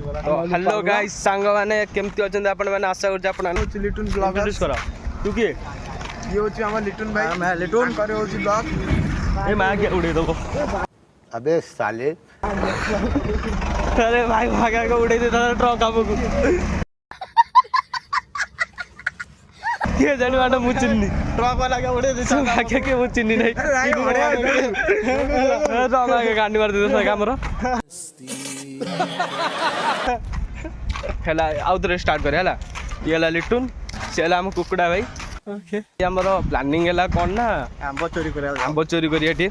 तो hello guys सांग माने केमती अछन आपण माने आशा करछ आपण लिटुन ब्लॉग इंट्रोड्यूस करा तू के ये होची हमर लिटुन भाई मैं लिटुन करे होची ब्लॉग ए मां के उड़े दबो अबे साले अरे भाई भागा के उड़े दे ट्रक हमको के जानी वाला मुचिन्नी ट्रक वाला के उड़े दे भाग्य के मुचिन्नी नहीं ट्रक के गांडी मार दे हमरो हेला आउतरे स्टार्ट करे हेला ये ला लिटुन सेला हम कुकुडा भाई ओके ये हमरो प्लानिंग हेला कोन ना आंबो चोरी करी एठी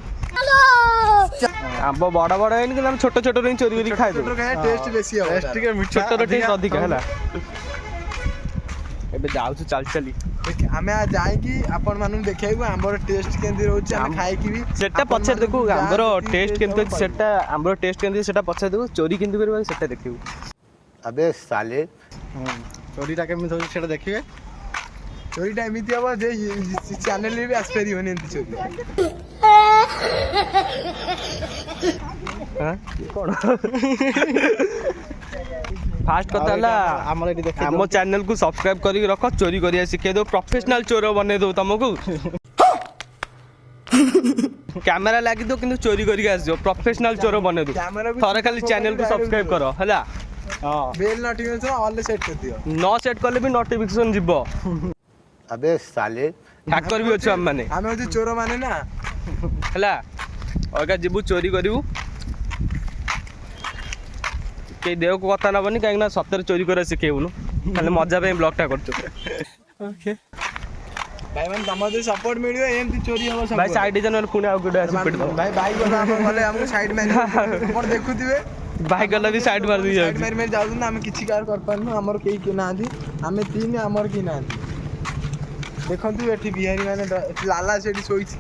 आंबो बड़ा बड़ा है कि हम छोट छोट रे चोरी करी खाइ दो टेस्ट बेसी हो टेस्ट के छोट रे टेस्ट अधिक हेला एबे जाउ चल चली हमें आ जाएगी अपन मानु देखेबो आंबोर टेस्ट केंदी रहउची हम खाइ की भी सेटा पछे देखू आंबोर टेस्ट केंदी सेटा आंबोर टेस्ट केंदी सेटा पछे देखू चोरी केंदी करबा सेटा देखिबू अबे साले चोरीटा केमि होची सेटा देखिबे चोरीटा एमिति हबो जे चैनल रे भी आसपेरी होने एंती चोरी हां कोन फास्ट कथा ला हमर एटी देखे हम चैनल को सब्सक्राइब करी रख चोरी करिया सिखे दो प्रोफेशनल चोर बने दो तुमको कैमरा लागी दो किंतु चोरी करी आसो प्रोफेशनल चोर बने दो थोड़ा खाली चैनल को सब्सक्राइब करो हला हां बेल नोटिफिकेशन ऑल सेट कर दियो नो सेट करले भी नोटिफिकेशन जिवो अबे साले हैकर भी अछि हम माने हमें होची चोर माने ना हला ओगा जिबु चोरी करिवु के देव को कथा ना बनी काहे ना सत्तर चोरी करे सिखेउनु खाली मजा पे ब्लॉग टा करछु ओके भाई मन तमदे सपोर्ट मिलियो एमती चोरी हो सब भाई साइड जनल पुणे आउ गुडा पिट दो भाई भाई गला हम गले हमको साइड में ऊपर देखुथिबे भाई गला भी साइड मार दी साइड में जाउ ना हम किछि कार कर पानु हमर केही के ना दी हमें तीन हमर की ना दी देखंतु एठी बिहारी माने लाला सेठी सोइछि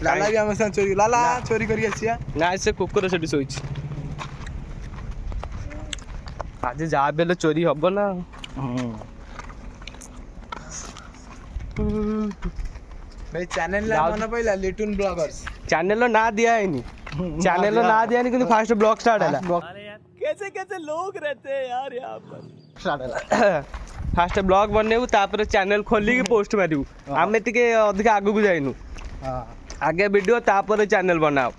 लाला भी हम संग चोरी लाला चोरी करी आछिया ना से कुकुर सेठी सोइछि आज जा बेले चोरी हबो ना भाई चैनल ला मन पहिला लिटुन ब्लॉगर्स चैनल ना दिया है नी चैनल ना दिया नहीं किंतु फास्ट ब्लॉग स्टार्ट है अरे यार कैसे कैसे लोग रहते हैं यार यहां पर स्टार्ट है फास्ट ब्लॉग बनेबू तापर चैनल खोली के पोस्ट मारिबू हमें टिके अधिक आगु को जाइनु हां आगे वीडियो तापर चैनल बनाओ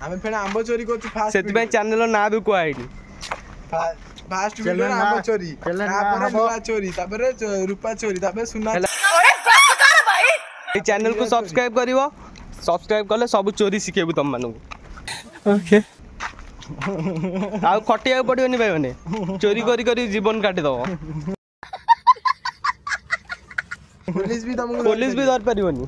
हमें फेन आंबो चोरी करछु फास्ट सेति में चैनल ना भी कोआइनी फास्ट वीडियो आंबो चोरी तापर लुआ चोरी तापर रूपा चोरी तापर सुना अरे बस कर भाई ए चैनल को सब्सक्राइब करिवो सब्सक्राइब करले सब चोरी सिखेबू तुम मानु ओके आ खटिया पड़ियोनी भाई माने चोरी करी करी जीवन काटी दो पुलिस भी डर परियोनी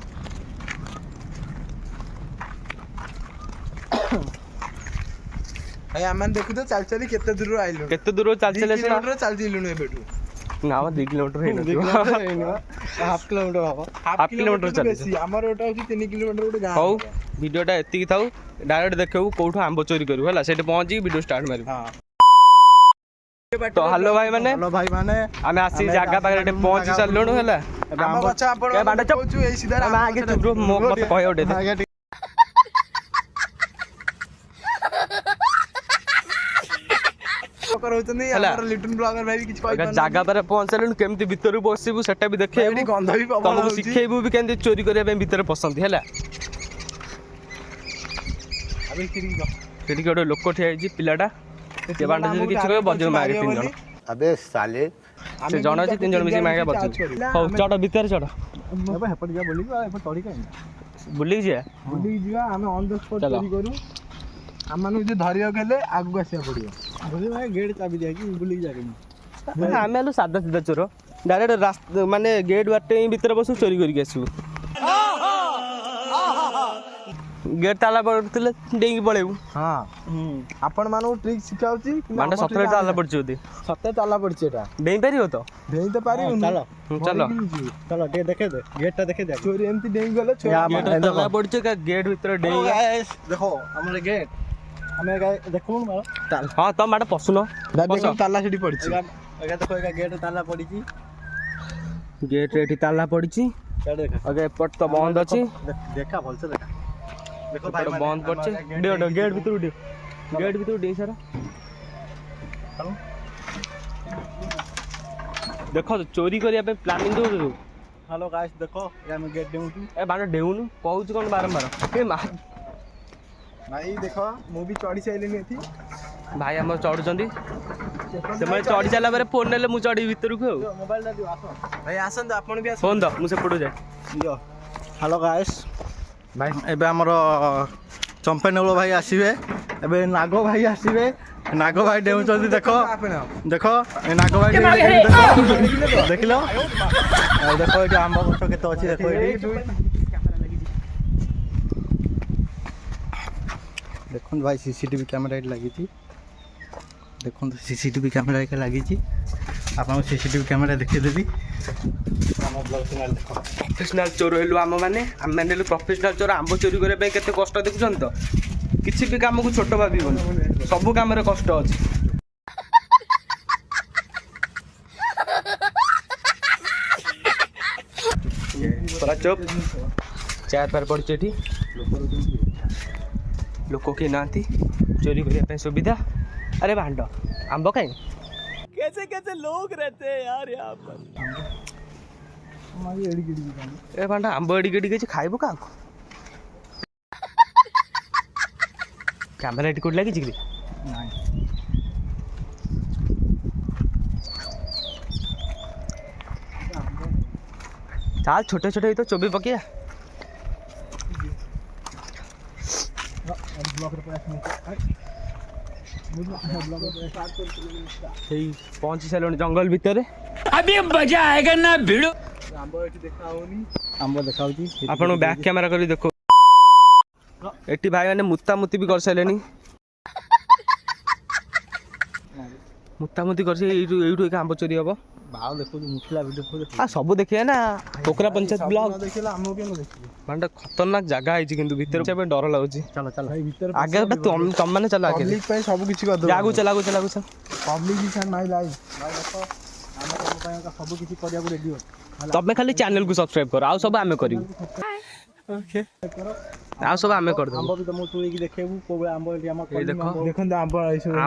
भाई आमान देखु तो चल चली केते दूर आइलो केते दूर चल चले किलोमीटर चल दिलुनु एबेटू ना 2 किलोमीटर हेन हाफ किलोमीटर बाबा हाफ किलोमीटर चल बेसी हमर ओटा होची 3 किलोमीटर ओटे गां हो वीडियोटा एतिकी थाउ डायरेक्ट देखौ कोठो आंबो चोरी करू हला सेठी पहुंची वीडियो स्टार्ट मारी हां तो हेलो भाई माने हमें आसी जागा पारे पहुंची चललोनु हला आंबो बच्चा आपण ए बांडा चप ए सीधा हम आगे चुप मत कहे उठे कर होतनी हमर लिटन ब्लॉगर भाई किछ कहि अगर जागा पारे पहुंचलनु केमती भीतर बसिबू सेटा भी देखेबू एडी गंध भी पवन तुमको सिखेबू भी केमती चोरी करिया पे भीतर पसंद हला अबे फिरिंग दो सेठी केडो लोक ठिया जी पिलाटा के बांडा जे किछ कहे बजर मारे 3 जण अबे साले से जण अछि 3 जण मिसी मागे बजर हो चढ़ भीतर चढ़ अबे हेपट जा बोली एपट चढ़ी काई बुली जे बुली जिया हमें ऑन द स्पॉट चोरी करू हमन जे धरियो गेले आगु आसिया पड़ियो बुली भाई गेट चाबी दिया कि बुली जाके हमें आलु सादा सीधा चोर डायरेक्ट रास्ता माने गेट बाटे भीतर बसु चोरी करी आसु गेट ताला पड़तले डेंगी पळेबू हां आपण मानु ट्रिक सिखाउची मांडा 17 ताला पड़छ ओदी 17 ताला पड़छ एटा डेंगी परियो तो डेंगी तो पारी चलो चलो चलो दे देखे दे गेट देखे दे चोरी एमती डेंगी गले गेट ताला पड़छ का गेट भीतर डेंगी देखो हमर गेट हमें देखून मारो हां तो माडा पसुनो देखो ताला सिटी पड़छ एगा देखो एगा गेट ताला पड़ीची गेट रेटी ताला पड़ीची देखा अगे पट तो बंद अछि देखा भल से देखा देखो भाई बंद पड़छ डेओ गेट भीतर उडी गेट भीतर उडी सारा देख चोरी करने प्लानिंग दो हेलो गाइस देखो ये हम गेट देउछु ए बाण डेउनु कहूँ कौन बारंबार ए भाई देखो मु भी चढ़ी साइलेनी एथि भाई आम चढ़ुଛନ୍ତି ସେମାନେ चढ़ी सारा पर फोन ने मुझे चढ़ी भीतर को मोबाइल दा दियो आसो भाई आसन तो आपण भी आसो फोन दो मुझे पड़ो जाए दियो हेलो गाइस भाई एबे हमर चंपे नेउल भाई आसीबे एबे नागो भाई आसीबे नागो भाई डेउचंदी देखो देखो ए नागो भाई देखिलो देखो ये आंबा गछ केते अछि देखो देखो भाई सीसीटीवी कैमरा लगी थी देखो सीसीटीवी कैमरा एक लगी थी आपन सीसीटीवी कैमरा देखि देबी प्रोफेशनल चोर हेलु आम माने आम माने प्रोफेशनल चोर आंब चोरी करे पे केते कष्ट देखुछन तो किछि भी काम को छोट भाबिबन सब काम रे कष्ट अछि तोरा चुप चार पार पड़ी एठी लोक के नांती चोरी करने पे सुविधा अरे भांड आंब कहीं कैसे कैसे लोग रहते हैं यार यहाँ पर ए भांडा आंब एडी गेडी के खाइबो का कैमरा एटी कोड लगी जिगरी चाल छोटे छोटे तो चोबी पकिया पहुंची सारे जंगल भितर अभी मजा आएगा ना भिड़ आंब देखाउची आपण बैक कैमरा करी देखो एटी भाई माने मुत्ता मुत्ती भी कर साइलेनी मुत्ता मुत्ती कर से एइटू एक आंब चोरी हबो भाव देखो मुखला वीडियो को आ सब देखिए ना पोखरा पंचायत ब्लॉग देखिला आंब के देखिए माने खतरनाक जगह है किंतु भीतर से डर लागुची चलो चलो भाई भीतर आगे तुम माने चलो आगे पब्लिक पे सब किछि कर दो लागू चला पब्लिक ही सन नहीं लाइव भाई देखो हम पे का सब किछि करिया को रेडी हो तब खाली चैनल को सब्सक्राइब करो आ सब आमे करियो ओके आ सब आमे कर दो आंब भी तुम तोई की देखेबू को आंब हम देखो देखन आंब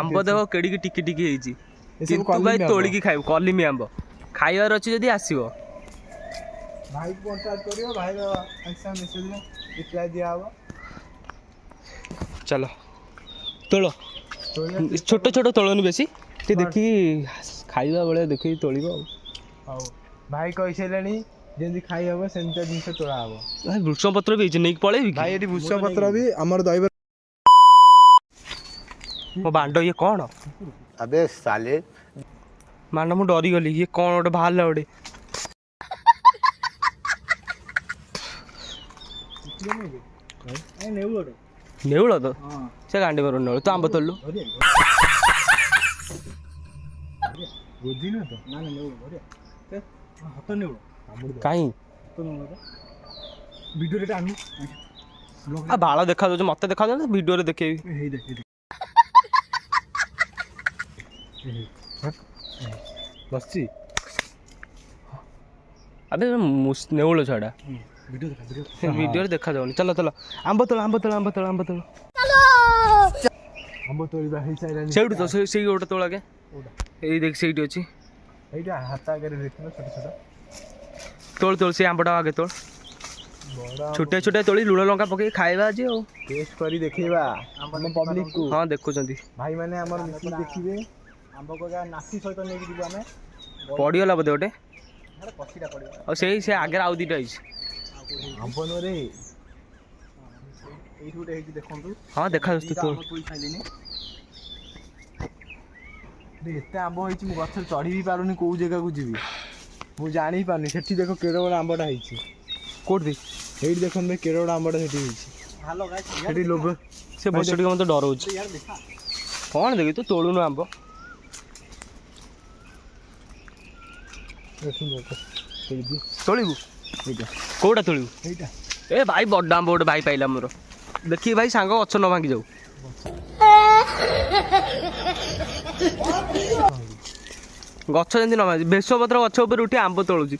आंब देखो केडी की टिकी टिकी हेची किंतु भाई तोड़ी की खाइब कलिमी आंब खाइबार अछि जदी आसीबो भाई को कांटेक्ट करियो भाई रो ऐसा मैसेज में रिप्लाई दिया होगा चलो तोलो छोट छोट तोलनी बेसी ते देखि खाइबा बेले देखि तोलिबो हां भाई कहि सेलेनी जेंदी खाइ हबो सेंता जिंस तोड़ा हबो भाई वृक्ष पत्र भी नै पळेबी भाई एटी वृक्ष पत्र भी हमर दैव मो बांडो ये कोन अबे साले मानो मु डरी गली ये कोन ओटे बाहरला ओटे ए नेउलो नेउळ तो हां से गांडी करू नेउळ तो आंब तोल्लू बुद्धि न तो ना नेउलो बढिया ते हाथ नेउलो काई तो नेउलो वीडियो रे आनु आ बाळ देखा दो मते देखा दो वीडियो रे देखेबी हे दे बसची अबे नेउळ छाड़ा वीडियो देखा वीडियो रे देखा जाउनी चलो चलो आंब तोल हम तोड़ी बा हे साइड सेउटू तो सेई ओटे तोला के एई देख सेइटी अछि एटा हाथ आगे देखो छोटा छोटा तोल तोल से आंबटा आगे तोल बड़ा छोटे छोटे तोली लुण लंका पके खाइबा जे ओ टेस्ट करी देखिबा हम पब्लिक को हां देखुचंती भाई माने हमर मिसी देखिबे आंब को जा नासी सहित नै कि दिबा हमें पडिगला बदे ओटे अरे पछीटा पडिबा और सेई से आगे आउ दिटा आइछ आंब न रे एई टुटे हेकी देखंतु हां देखा दस्त तो कोई खाइलेनी रे एते आंब होइछि मु गछ चढ़ी भी पारुनी को जगह को जीवी मु जानि पारुनी सेठी देखो केरो बड़ा आंबटा हेछि कोड दे हेडी देखन बे केरो बड़ा आंबटा सेठी हेछि हेलो गाइस सेठी लोभ से बसटी के मते डर होछि यार देखा कोन देखि तू तोळुनु आंब तोळिबु एटा कोडा तोळिबु एटा ए भाई बड्डा आंब ओटे भाई पाइला मोर देखि भाई सांग गछ न भांगी जाऊ गछ जेंति न भांगी बेसपत्र गछ ऊपर उठी आंब तोळुची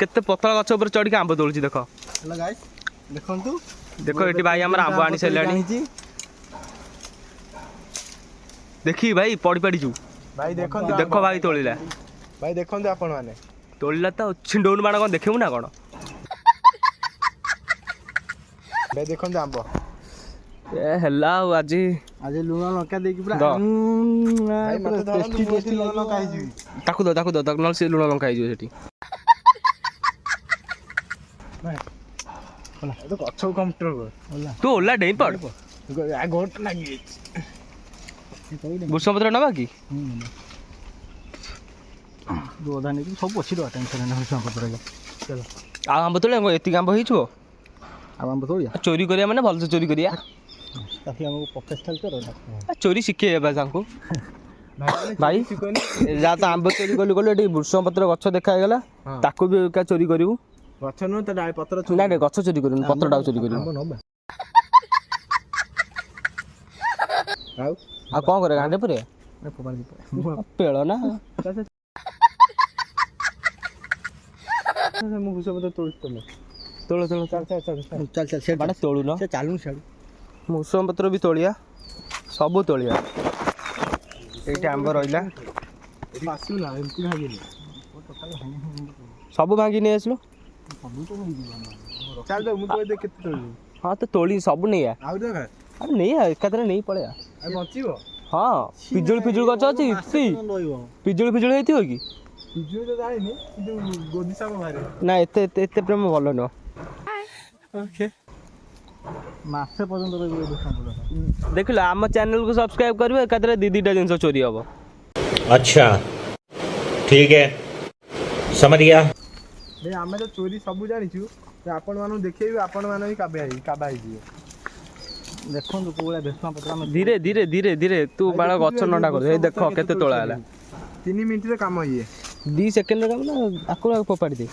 केते पतला गछ ऊपर चढ़ी के आंब तोळुची देखो हेलो गाइस देखंतु देखो एटी भाई हमर आंब आनी सैलानी देखी भाई पड़ी पड़ी जू भाई देखो देखो भाई तोड़िला ଭାଇ ଦେଖନ୍ତୁ ଆପଣ ମାନେ ତୋଳିଲା ତ ଛିଣ୍ଡଉନୁ ବାଣ କ'ଣ ଦେଖିବୁ ନା କ'ଣ? ଭାଇ ଦେଖନ୍ତୁ ଆମ୍ବ ଏ ହେଲା ଆଉ ଆଜି ଲୁଣ ଲଙ୍କା ଦେଇକି ପୁରା ଦ। ଭାଇ ମତେ ଧରନ୍ତୁ ମୁଁ ଏଠି ଲୁଣ ଲଙ୍କା ହେଇଯିବି। ତାକୁ ଦ ନହେଲେ ସେ ଲୁଣ ଲଙ୍କା ହେଇଯିବ ସେଠି। ତ ଗଛକୁ କଣ୍ଟ୍ରୋଲ କର। ତୁ ଓଲା ଡେଇଁ ପଡ। ଗୋଟ ଲାଗିଯାଇଛି। ଭୃଷଙ୍ଗ ପତ୍ର ନେବା କି? ଅଧା ନେଇକି ସବୁ ଅଛି ଟେନସନ୍ ନାହିଁ ଭୃଷଙ୍ଗ ପତ୍ର। ଚାଲ ଆଉ ଆମ୍ବ ତୋଳିବା ଏତିକି ଆମ୍ବ ହେଇଯିବ। ଆଉ ଆମ୍ବ ତୋଳିଆ ଚୋରି କରିବା ମାନେ ଭଲସେ ଚୋରି କରିବା। ତାକୁ ଆମକୁ ପ୍ରଫେସନାଲ କର ଚୋରି ଶିଖେଇବା ତାଙ୍କୁ। ଭାଇ ଯା ତ ଆମ୍ବ ଚୋରି କଲୁ ଏଠି ଭୃଷଙ୍ଗ ପତ୍ର ଗଛ ଦେଖା ହେଇଗଲା। ତାକୁ ବି ଚୋରି କରିବୁ। ଗଛ ନୁହଁ ତା ଡାଳ ପତ୍ର ନାଇଁ ଗଛ ଚୋରି କରିବୁନି, ପତ୍ରଟାକୁ ଚୋରି କରିବୁ। ଆଉ ଆଉ କ'ଣ କରିବା ଗାଣ୍ଡେ ପରେ ପେଳ ନା। ମୁଁ ଭୂଷଣ ପତ୍ର ତୋଳୁଛି ତମେ ତୋଳ ତୋଳ ଚାଲ ସେ ବାଟେ ତୋଳୁନ। ସେ ଚାଲୁନି ସିଆଡ଼ୁ। ଭୃଷଙ୍ଗ ପତ୍ର ବି ତୋଳିଆ, ସବୁ ତୋଳିଆ। ଏଇଠି ଆମ୍ବ ରହିଲା, ଆସିବୁ ନା ଏମିତି ଭାଙ୍ଗିନି। ସବୁ ଭାଙ୍ଗି ନେଇ ଆସିଲୁ। ଚାଲ ମୁଁ କହିବି କେତେ ତୋଳିବି। ହଁ ତ ତୋଳି ସବୁ ନେଇଆ। ଆଉ ଦରକାର ଆରେ ନେଇଆ ଏକାଥରେ ନେଇ ପଳେଇବା। ଆଉ ବଞ୍ଚିବ ହଁ ପିଜୁଳି ଗଛ ଅଛି। ପିଜୁଳି ହେଇଥିବ କି? ପିଜୁଳି ତ ଜାଣିନି କିନ୍ତୁ ଗୋଦି ଶାଗ ବାହାରେ। ନା ଏତେ ପ୍ରେମ ଭଲ ନୁହଁ। ମାସେ ପର୍ଯ୍ୟନ୍ତ ରହିବ ଭୃଷଙ୍ଗ ପତ୍ର। ଦେଖିଲ ଆମ ଚ୍ୟାନେଲକୁ ସବସ୍କ୍ରାଇବ କରିବ, ଏକାଥରେ ଦିଟା ଜିନିଷ ଚୋରି ହବ। अच्छा ठीक है समझ गया। ଭାଇ ଆମେ ତ ଚୋରି ସବୁ ଜାଣିଛୁ, ଆପଣମାନଙ୍କୁ ଦେଖେଇବି, ଆପଣମାନେ ବି କାବା ହେଇଯିବେ। ଦେଖନ୍ତୁ କୋଉ ଭଳିଆ ଭୃଷଙ୍ଗ ପତ୍ର ଆମେ ଧୀରେ ତୁ ବାଳ ଗଛ ନଣ୍ଡା କରୁ। ଏଇ ଦେଖ କେତେ ତୋଳା ହେଲା। 3 ମିନିଟରେ କାମ ଇଏ। 2 ସେକେଣ୍ଡରେ କାମ ନା। ଆକୁ ଫୋପାଡ଼ି ଦେ।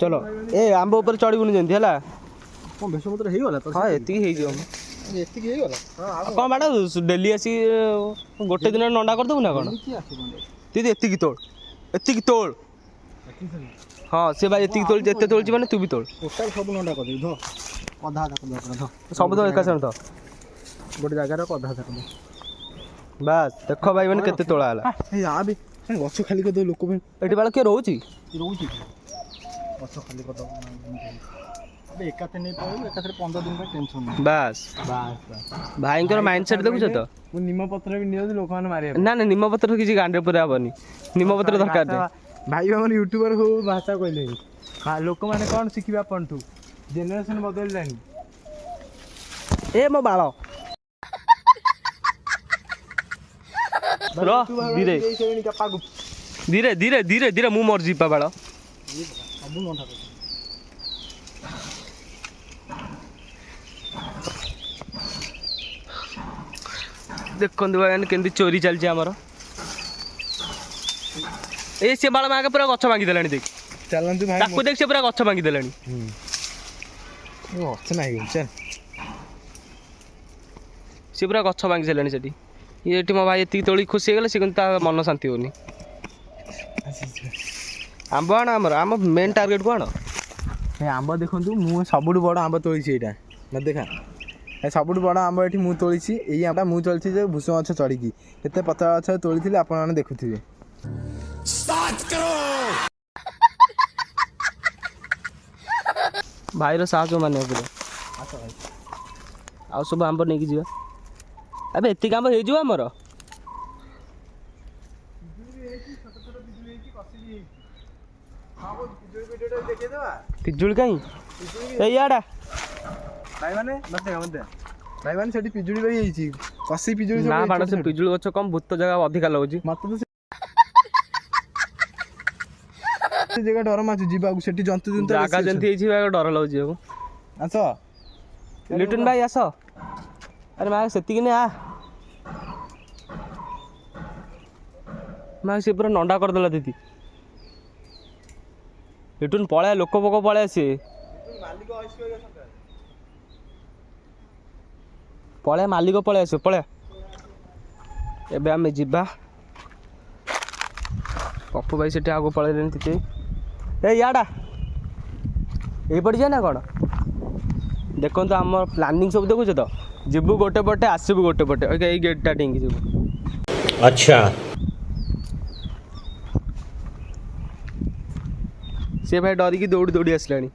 ଚलो ଏ ଆମ୍ବ ଉପରେ ଚଢିବୁନି ଯେମିତି ହେଲା। କ'ଣ ଭୃଷଙ୍ଗ ପତ୍ର ହେଇଗଲା ତ? ହଁ ଏତିକି ହେଇଯିବ। ଏତିକି ହେଇଗଲା। କ'ଣ ବାଡା ଡେଲି ଆସି ଗୋଟେ ଦିନରେ ନଣ୍ଡା କରିଦେବୁ ନା କ'ଣ? ତୁ ଏତିକି ତୋଳ। ହଁ ସେ ଭାଇ ଏତିକି ତୋଳିଛି, ଏତେ ତୋଳିଛି ମାନେ ତୁ ବି ତୋଳ। ଟୋଟାଲ ସବୁ ନଣ୍ଡା କରିଦେବି। ଅଧା ସବୁ ତ ଏକା ସାଙ୍ଗେ ଗୋଟେ ଜାଗାରେ ଅଧା କରିଦେବି। ବାସ୍ ଦେଖ ଭାଇ ମାନେ କେତେ ତୋଳା ହେଲା। ଗଛ ଖାଲି କରିଦେବ ଲୋକ ପାଇଁ। ଏଠି ବାଳ କିଏ ରହୁଛି? ଗଛ ଖାଲି କରିଦେବ। ଏକାଥରେ ନେଇ ପଳେଇବୁ, ଏକାଥରେ 15 ଦିନ ପାଇଁ ଟେନସନ୍ ନାହିଁ। ବାସ୍ ଭାଇଙ୍କର ମାଇଣ୍ଡ ସେଟ୍ ଦେଖୁଛ ତ। ମୁଁ ନିମପତ୍ର ବି ନିଅନ୍ତି ଲୋକମାନେ ମାରିବା ନା ନିମପତ୍ର କିଛି ଗାଣ୍ଡେ ପୁରା ହବନି। ନିମପତ୍ର ଦରକାର ନାହିଁ। ଭାଇ ଆମର ୟୁଟ୍ୟୁବର ହଉ ଭାଷା କହିଲେଣି। ଲୋକମାନେ କ'ଣ ଶିଖିବେ ଆପଣଠୁ? ଜେନେରେସନ ବଦଳିଲାଣି। ଏ ମୋ ବାଳ ଧୀରେ ମୁଁ ମରିଯିବି ବାଳ। ସବୁ ନଣ୍ଡା କରିଦେବି। ଦେଖନ୍ତୁ ଭାଇ କେମିତି ଚୋରି ଚାଲିଛି ଆମର। ଏ ସେ ବାଳ ମାଗେ ପୁରା ଗଛ ଭାଙ୍ଗି ଦେଲାଣି। ଦେଖ ଚାଲନ୍ତୁ ଭାଇ, ତାକୁ ଦେଖ ସେ ପୁରା ଗଛ ଭାଙ୍ଗି ଦେଲାଣି। ଗଛ ନାହିଁ ଚାଲ। ସେ ପୁରା ଗଛ ଭାଙ୍ଗି ସାରିଲାଣି ସେଠି। ଏଠି ମୋ ଭାଇ ଏତିକି ତୋଳି ଖୁସି ହେଇଗଲେ, ସେ କିନ୍ତୁ ତା ମନ ଶାନ୍ତି ହଉନି। ଆମ୍ବ ଆଣ ଆମ ମେନ୍ ଟାର୍ଗେଟ କୁ ଆଣ। ଆମ୍ବ ଦେଖନ୍ତୁ, ମୁଁ ସବୁଠୁ ବଡ଼ ଆମ୍ବ ତୋଳିଛି ଏଇଟା। ମତେ ଦେଖା, ସବୁଠୁ ବଡ଼ ଆମ୍ବ ଏଠି ମୁଁ ତୋଳିଛି। ଏଇ ଆମ୍ବଟା ମୁଁ ତୋଳିଛି ଯେ ଭୃଷଙ୍ଗ ଗଛ ଚଢ଼ିକି। କେତେ ପତଳା ଗଛ ତୋଳିଥିଲି ଆପଣମାନେ ଦେଖୁଥିବେ। ଭାଇର ସାହାଯ୍ୟ ମାନିବାକୁ ପଡ଼ିବ। ଆଉ ସବୁ ଆମ୍ବ ନେଇକି ଯିବା। ଏବେ ଏତିକି ଆମ୍ବ ହେଇଯିବ ଆମର। ପିଜୁଳି କାହିଁ ଏଇଆଡ଼ା ଭାଇମାନେ ସେଠି ପିଜୁଳି ହେଇଯାଇଛି। କଷି ପିଜୁଳି ନା ବାଡ଼, ସେ ପିଜୁଳି ଗଛ କମ୍, ଭୂତ ଜାଗା ଅଧିକା ଲାଗୁଛି। ମତେ ତ ସେ ଜାଗା ଡର ମାଛୁ ଯିବାକୁ। ସେଠି ଜନ୍ତୁ ଜାଗା ଯେମିତି ହେଇଛି ଡର ଲାଗୁଛି ଯିବାକୁ। ଆସ ଲିଟୁନ ଭାଇ ଆସ। ଆରେ ମା ସେତିକି ନେ ଆ ମା, ସେ ପୁରା ନଣ୍ଡା କରିଦେଲା ଦିଦି। ଲିଟୁନ ପଳେଆ, ଲୋକ ପୋକ ପଳେଇ ଆସିବେ। ପଳେଆ, ମାଲିକ ପଳେଇ ଆସିବ। ପଳେଆ, ଏବେ ଆମେ ଯିବା। ପପୁ ଭାଇ ସେଠି ଆଗକୁ ପଳେଇଲେଣି ଟିକେ। ଏ ୟାଡ଼ା ଏଇପଟେ ଯିବା ନା କ'ଣ? ଦେଖନ୍ତୁ ଆମର ପ୍ଲାନିଂ ସବୁ ଦେଖୁଛ ତ। ଯିବୁ ଗୋଟେ ପଟେ, ଆସିବୁ ଗୋଟେ ପଟେ। ଏଇ ଗେଟ୍ଟା ଡେଇଁକି ଯିବୁ। अच्छा से भाई डरिकी दौड़ी दौड़ी आसलानी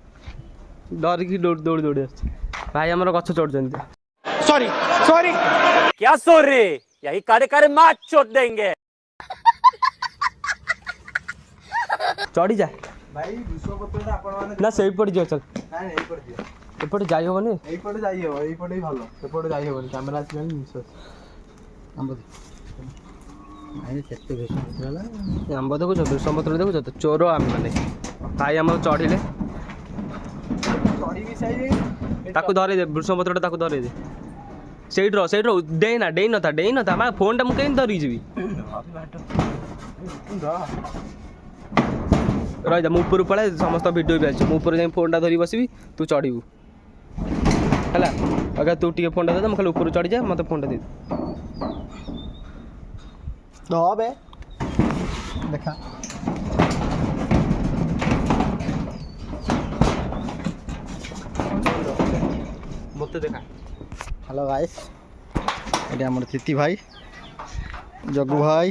डरिकी दौड़ी दौड़ी आस भाई आमर गछ चढ़ुଛନ୍ତି सॉरी सॉरी क्या सॉरी यही कार्य कार्य मार चोट देंगे चढ़ी जा भाई भूषण पत्रଟା ଆପଣ ମାନେ ନା ସେଇପଟେ ଯିବ ଚାଲ ନାଇଁ ଏଇପଟେ ଦିଅ ଏପଟେ ଯାଇ ହବନି ଏଇପଟେ ଯାଇ ହେବ ଏଇପଟେ ହିଁ ଭଲ ସେପଟେ ଯାଇ ହେବନି କ୍ୟାମେରା ଆସିଲାନି ଜିନିଷ ଆମ୍ବ ଦେଖୁଛ ଭୃଷଙ୍ଗ ପତ୍ର ଦେଖୁଛ ତ ଚୋର ଆମେ ମାନେ ଭାଇ ଆମର ଚଢ଼ିଲେ ଚଢ଼ିବି ସାଇରେ ତାକୁ ଧରେଇ ଦେ ଭୃଷଙ୍ଗ ପତ୍ରଟା ତାକୁ ଧରେଇ ଦେ ସେଇଠି ରହ ଡେଇ ନଥା ମା ଫୋନ୍ଟା ମୁଁ କେମିତି ଧରିକି ଯିବି ରହିଯା ମୁଁ ଉପରକୁ ପଳାଏ ସମସ୍ତ ଭିଡ଼ିଓ ବି ଆସିଛି ମୁଁ ଉପରେ ଯାଇ ଫୋନ୍ଟା ଧରି ବସିବି ତୁ ଚଢ଼ିବୁ ହେଲା ଆଜ୍ଞା ତୁ ଟିକେ ଫୋନ୍ଟା ଦେଦେ ମୁଁ ଖାଲି ଉପରକୁ ଚଢ଼ିଯା ମୋତେ ଫୋନ୍ଟା ଦେଇ ଦବେ ଦେଖା ମୋତେ ଦେଖା ହ୍ୟାଲୋ ଗାଇସ୍ ଏଠି ଆମର ତିତି ଭାଇ ଜଗୁ ଭାଇ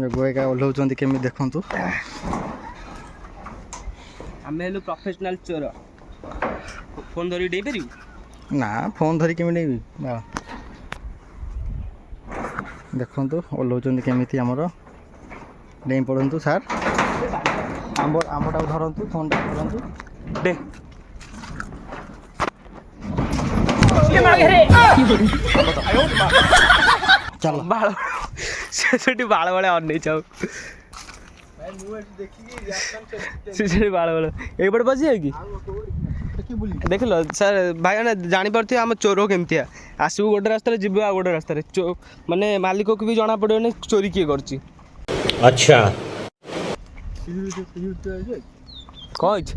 ଜଗୁ ଭାଇ ଓହ୍ଲାଉଛନ୍ତି କେମିତି ଦେଖନ୍ତୁ ଆମେ ହେଲୁ ପ୍ରଫେସନାଲ ଚୋର ଫୋନ୍ ଧରିକି ଦେଇପାରିବୁ ନା ଫୋନ୍ ଧରି କେମିତି ନେବି ଦେଖନ୍ତୁ ଓହ୍ଲାଉଛନ୍ତି କେମିତି ଆମର ଡେଇଁ ପଡ଼ନ୍ତୁ ସାର୍ ଆମ୍ବଟାକୁ ଧରନ୍ତୁ ଫୋନ୍ଟା ଧରନ୍ତୁ ଦେ ଚାଲ ବାଳ ସେ ସେଠି ବାଳ ବାଳେ ଅନେଇଛ ଭାଇ ମୁଁ ଏଠି ଦେଖିକି ରିଆକ୍ସନ ସେ ସେଠି ବାଳ ବାଳ ଏଇପଟେ ବସିଯାଏ କି ଦେଖିଲ ସାର୍ ଭାଇମାନେ ଜାଣିପାରୁଥିବେ ଆମ ଚୋର କେମିତିଆ ଆସିବୁ ଗୋଟେ ରାସ୍ତାରେ ଯିବୁ ଆଉ ଗୋଟେ ରାସ୍ତାରେ ମାନେ ମାଲିକକୁ ବି ଜଣା ପଡ଼ିବନି ଚୋରି କିଏ କରୁଛି अच्छा କ'ଣ ହେଇଛି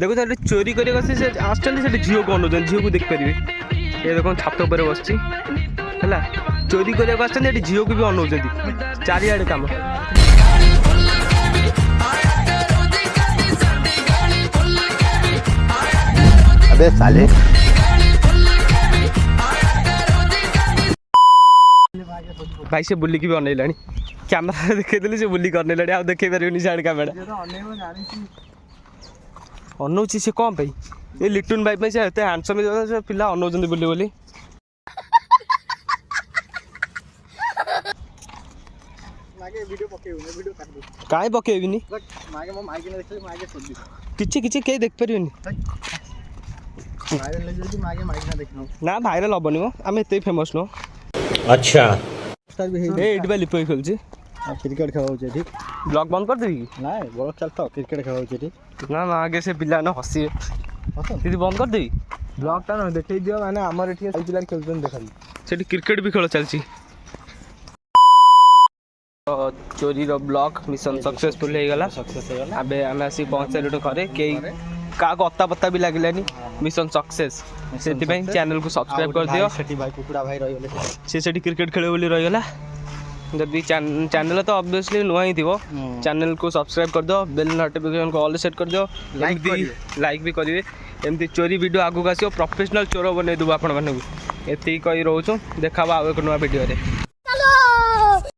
ଦେଖୁଛ ଏଠି ଚୋରି କରିବାକୁ ଆସି ସେ ଆସୁଛନ୍ତି ସେଠି ଝିଅକୁ ଅନଉଛନ୍ତି ଝିଅକୁ ଦେଖିପାରିବେ ଏ ଦେଖନ୍ତୁ ଛାତ ଉପରେ ବସିଛି ହେଲା ଚୋରି କରିବାକୁ ଆସିଛନ୍ତି ଏଠି ଝିଅକୁ ବି ଅନଉଛନ୍ତି ଚାରିଆଡ଼େ କାମ अबे साले भाई से बुलिकी भी अनेलानी कैमरा देखिए से बुलिक अनेलानी आ देखे पारे साइड कैमेरा अनौची से कौन पे ये लिटुन भाई पे से हैंडसम से पिला अनौचंदी बुली बोली काहे पकेबिनी किछि किछि के देख परिबनी ना भाइरल हबनी मो आमे एते फेमस नो अच्छा ए एडी बाली पे खेलछि क्रिकेट खेल होचे ठीक ब्लॉग बंद कर देबी ना बड़ चलता क्रिकेट खेल होचे ठीक ना ना आगे से पिला न हसी दीदी बंद कर देबी ब्लॉगटा न देखै दियो माने हमर एठी साइ पिलार खेलछन देखली सेठी क्रिकेट भी खेल चलछि चोरी रो ब्लॉग मिशन सक्सेसफुल हो गला अबे हमें आसी पहुंचे रेट करे के का गत्ता पत्ता भी लागलानी मिशन सक्सेस सेति भाई चैनल को सब्सक्राइब कर दियो सेठी भाई कुकुड़ा भाई रही गले से सेठी क्रिकेट खेले बोली रही गला जदि चैनल तो ऑब्वियसली नुआ ही थिबो चैनल को सब्सक्राइब कर दो बेल नोटिफिकेशन को ऑल सेट कर दो लाइक भी करिवे एमती चोरी वीडियो आगु आसियो प्रोफेशनल चोर बने देबो आपण माने एति कहि रहउछु देखाबा आ एक नुआ वीडियो रे।